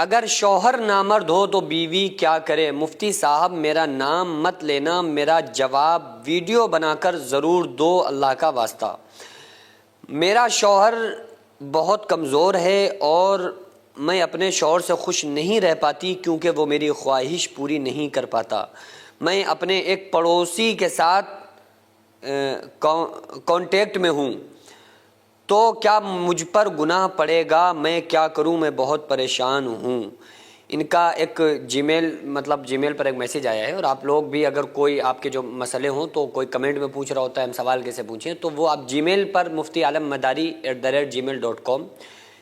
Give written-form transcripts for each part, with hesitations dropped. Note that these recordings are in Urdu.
اگر شوہر نامرد ہو تو بیوی کیا کرے؟ مفتی صاحب میرا نام مت لینا، میرا جواب ویڈیو بنا کر ضرور دو، اللہ کا واسطہ۔ میرا شوہر بہت کمزور ہے اور میں اپنے شوہر سے خوش نہیں رہ پاتی کیونکہ وہ میری خواہش پوری نہیں کر پاتا۔ میں اپنے ایک پڑوسی کے ساتھ کانٹیکٹ میں ہوں، تو کیا مجھ پر گناہ پڑے گا؟ میں کیا کروں؟ میں بہت پریشان ہوں۔ ان کا ایک جی میل پر ایک میسیج آیا ہے، اور آپ لوگ بھی اگر کوئی آپ کے جو مسئلے ہوں تو کوئی کمنٹ میں پوچھ رہا ہوتا ہے ہم سوال کیسے پوچھیں، تو وہ آپ جی میل پر muftialammdari@gmail.com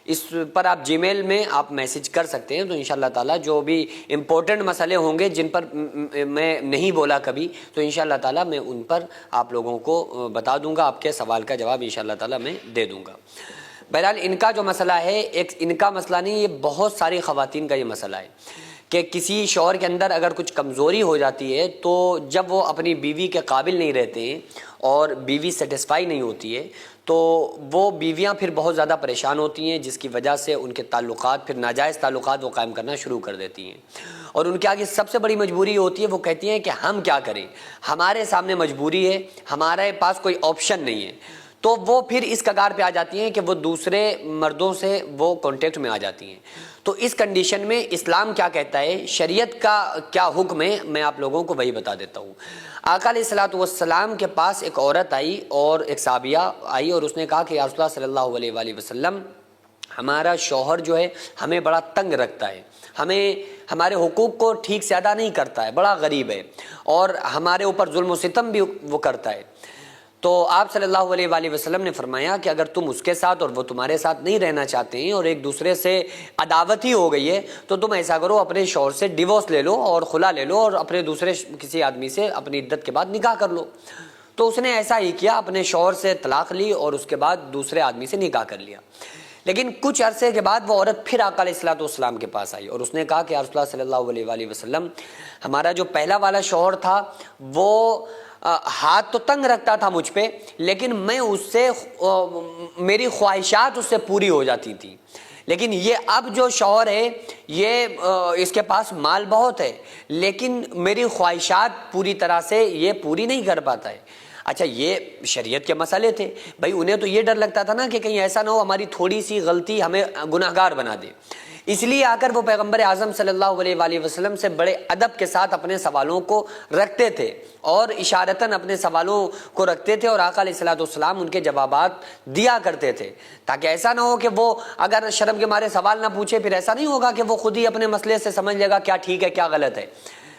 اس پر آپ جی میل میں آپ میسیج کر سکتے ہیں۔ تو انشاءاللہ تعالیٰ جو بھی امپورٹنٹ مسئلے ہوں گے جن پر میں نہیں بولا کبھی، تو انشاءاللہ تعالیٰ میں ان پر آپ لوگوں کو بتا دوں گا، آپ کے سوال کا جواب انشاءاللہ تعالیٰ میں دے دوں گا۔ بہرحال ان کا جو مسئلہ ہے، ایک ان کا مسئلہ نہیں، یہ بہت ساری خواتین کا یہ مسئلہ ہے کہ کسی شوہر کے اندر اگر کچھ کمزوری ہو جاتی ہے تو جب وہ اپنی بیوی کے قابل نہیں رہتے ہیں اور بیوی سیٹسفائی نہیں ہوتی ہے تو وہ بیویاں پھر بہت زیادہ پریشان ہوتی ہیں، جس کی وجہ سے ان کے تعلقات، پھر ناجائز تعلقات وہ قائم کرنا شروع کر دیتی ہیں، اور ان کے آگے سب سے بڑی مجبوری ہوتی ہے، وہ کہتی ہیں کہ ہم کیا کریں، ہمارے سامنے مجبوری ہے، ہمارے پاس کوئی آپشن نہیں ہے، تو وہ پھر اس کگار پہ آ جاتی ہیں کہ وہ دوسرے مردوں سے وہ کانٹیکٹ میں آ جاتی ہیں۔ تو اس کنڈیشن میں اسلام کیا کہتا ہے، شریعت کا کیا حکم ہے، میں آپ لوگوں کو وہی بتا دیتا ہوں۔ آقا علیہ الصلوۃ والسلام کے پاس ایک عورت آئی اور ایک صحابیہ آئی اور اس نے کہا کہ یا رسول اللہ صلی اللہ علیہ وآلہ وسلم، ہمارا شوہر جو ہے ہمیں بڑا تنگ رکھتا ہے، ہمیں ہمارے حقوق کو ٹھیک سے ادا نہیں کرتا ہے، بڑا غریب ہے، اور ہمارے اوپر ظلم و ستم بھی وہ کرتا ہے۔ تو آپ صلی اللہ علیہ وآلہ وسلم نے فرمایا کہ اگر تم اس کے ساتھ اور وہ تمہارے ساتھ نہیں رہنا چاہتے ہیں اور ایک دوسرے سے عداوت ہی ہو گئی ہے تو تم ایسا کرو، اپنے شوہر سے ڈیورس لے لو اور خلا لے لو اور اپنے دوسرے کسی آدمی سے اپنی عدت کے بعد نکاح کر لو۔ تو اس نے ایسا ہی کیا، اپنے شوہر سے طلاق لی اور اس کے بعد دوسرے آدمی سے نکاح کر لیا۔ لیکن کچھ عرصے کے بعد وہ عورت پھر آقا علیہ الصلوۃ والسلام کے پاس آئی اور اس نے کہا کہ یا رسول اللہ صلی اللہ علیہ وآلہ وسلم، ہمارا جو پہلا والا شوہر تھا وہ ہاتھ تو تنگ رکھتا تھا مجھ پہ، لیکن میں اس سے میری خواہشات اس سے پوری ہو جاتی تھی، لیکن یہ اب جو شوہر ہے یہ اس کے پاس مال بہت ہے لیکن میری خواہشات پوری طرح سے یہ پوری نہیں کر پاتا ہے۔ اچھا، یہ شریعت کے مسئلے تھے بھائی، انہیں تو یہ ڈر لگتا تھا نا کہ کہیں ایسا نہ ہو ہماری تھوڑی سی غلطی ہمیں گناہگار بنا دے، اس لیے آ کر وہ پیغمبر اعظم صلی اللہ علیہ وآلہ وسلم سے بڑے ادب کے ساتھ اپنے سوالوں کو رکھتے تھے اور اشارتاً اپنے سوالوں کو رکھتے تھے، اور آقا علیہ الصلوۃ والسلام ان کے جوابات دیا کرتے تھے، تاکہ ایسا نہ ہو کہ وہ اگر شرم کے مارے سوال نہ پوچھے، پھر ایسا نہیں ہوگا کہ وہ خود ہی اپنے مسئلے سے سمجھ لے گا کیا ٹھیک ہے کیا غلط ہے،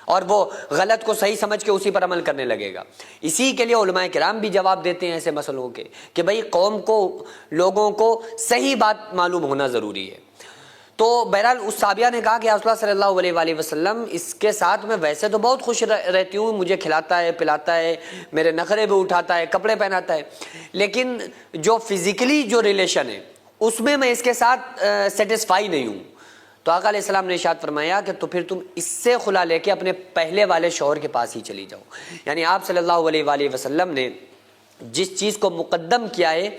اور وہ غلط کو صحیح سمجھ کے اسی پر عمل کرنے لگے گا۔ اسی کے لیے علماء کرام بھی جواب دیتے ہیں ایسے مسئلوں کے کہ بھئی قوم کو، لوگوں کو صحیح بات معلوم ہونا ضروری ہے۔ تو بہرحال اس صحابیہ نے کہا کہ یا رسول اللہ صلی اللہ علیہ وآلہ وسلم، اس کے ساتھ میں ویسے تو بہت خوش رہتی ہوں، مجھے کھلاتا ہے، پلاتا ہے، میرے نخرے بھی اٹھاتا ہے، کپڑے پہناتا ہے، لیکن جو فزیکلی جو ریلیشن ہے اس میں اس کے ساتھ سیٹسفائی نہیں ہوں۔ تو آقا علیہ السلام نے ارشاد فرمایا کہ تو پھر تم اس سے خلا لے کے اپنے پہلے والے شوہر کے پاس ہی چلی جاؤ۔ یعنی آپ صلی اللہ علیہ وآلہ وسلم نے جس چیز کو مقدم کیا ہے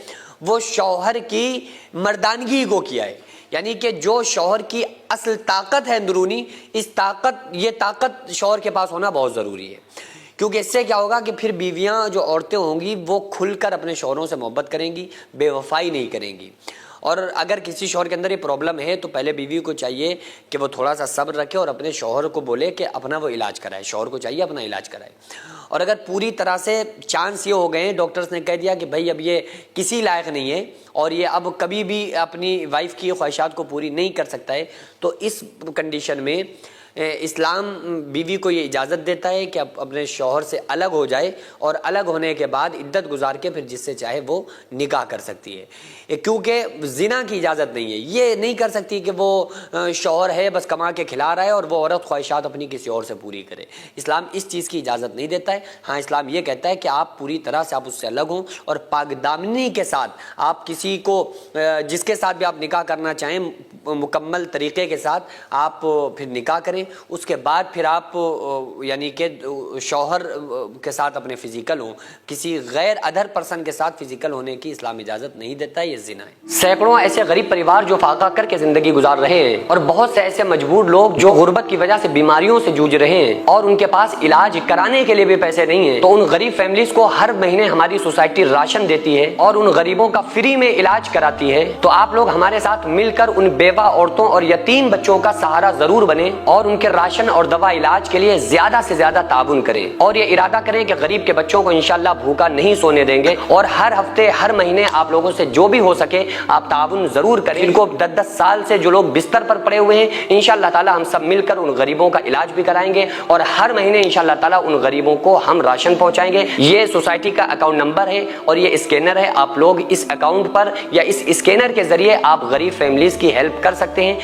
وہ شوہر کی مردانگی کو کیا ہے، یعنی کہ جو شوہر کی اصل طاقت ہے اندرونی، یہ طاقت شوہر کے پاس ہونا بہت ضروری ہے، کیونکہ اس سے کیا ہوگا کہ پھر بیویاں جو عورتیں ہوں گی وہ کھل کر اپنے شوہروں سے محبت کریں گی، بے وفائی نہیں کریں گی۔ اور اگر کسی شوہر کے اندر یہ پرابلم ہے تو پہلے بیوی کو چاہیے کہ وہ تھوڑا سا صبر رکھے اور اپنے شوہر کو بولے کہ اپنا وہ علاج کرائے، شوہر کو چاہیے اپنا علاج کرائے۔ اور اگر پوری طرح سے چانس یہ ہو گئے ہیں، ڈاکٹرز نے کہہ دیا کہ بھائی اب یہ کسی لائق نہیں ہے اور یہ اب کبھی بھی اپنی وائف کی خواہشات کو پوری نہیں کر سکتا ہے، تو اس کنڈیشن میں اسلام بیوی کو یہ اجازت دیتا ہے کہ اپنے شوہر سے الگ ہو جائے اور الگ ہونے کے بعد عدت گزار کے پھر جس سے چاہے وہ نکاح کر سکتی ہے، کیونکہ زنا کی اجازت نہیں ہے۔ یہ نہیں کر سکتی کہ وہ شوہر ہے بس کما کے کھلا رہا ہے اور وہ عورت خواہشات اپنی کسی اور سے پوری کرے، اسلام اس چیز کی اجازت نہیں دیتا ہے۔ ہاں، اسلام یہ کہتا ہے کہ آپ پوری طرح سے آپ اس سے الگ ہوں اور پاک دامنی کے ساتھ آپ کسی کو، جس کے ساتھ بھی آپ نکاح کرنا چاہیں، مکمل طریقے کے ساتھ آپ پھر نکاح کریں، لیں, اس کے بعد پھر آپ یعنی کہ شوہر کے ساتھ اپنے فزیکل ہوں. کسی غیر ادر پرسن کے ساتھ فزیکل ہونے کی اسلام اجازت نہیں دیتا, یہ زنا ہے. سینکڑوں ایسے غریب پریوار جو فاقہ کر کے زندگی گزار رہے ہیں, اور بہت سے ایسے مجبور لوگ جو غربت کی وجہ سے بیماریوں سے جوجھ رہے ہیں اور ان کے پاس علاج کرانے کے لیے بھی پیسے نہیں ہیں, تو ان غریب فیملیز کو ہر مہینے ہماری سوسائٹی راشن دیتی ہے اور ان غریبوں کا فری میں علاج کراتی ہے. تو آپ لوگ ہمارے ساتھ مل کر ان بیوہ عورتوں اور یتیم بچوں کا سہارا ضرور بنیں اور ان کے راشن اور دوا علاج کے لیے زیادہ سے زیادہ تعاون کریں, اور یہ ارادہ کریں کہ غریب کے بچوں کو انشاءاللہ بھوکا نہیں سونے دیں گے, اور ہر ہفتے ہر مہینے آپ لوگوں سے جو بھی ہو سکے آپ تعاون ضرور کریں. ان کو 10-10 سال سے جو لوگ بستر پر پڑے ہوئے ہیں, انشاءاللہ تعالی ہم سب مل کر ان غریبوں کا علاج بھی کرائیں گے, اور ہر مہینے انشاءاللہ تعالی ان غریبوں کو ہم راشن پہنچائیں گے. یہ سوسائٹی کا اکاؤنٹ نمبر ہے اور یہ اسکینر ہے, آپ لوگ اس اکاؤنٹ پر یا اس اسکینر کے ذریعے آپ غریب فیملیز کی ہیلپ کر سکتے ہیں.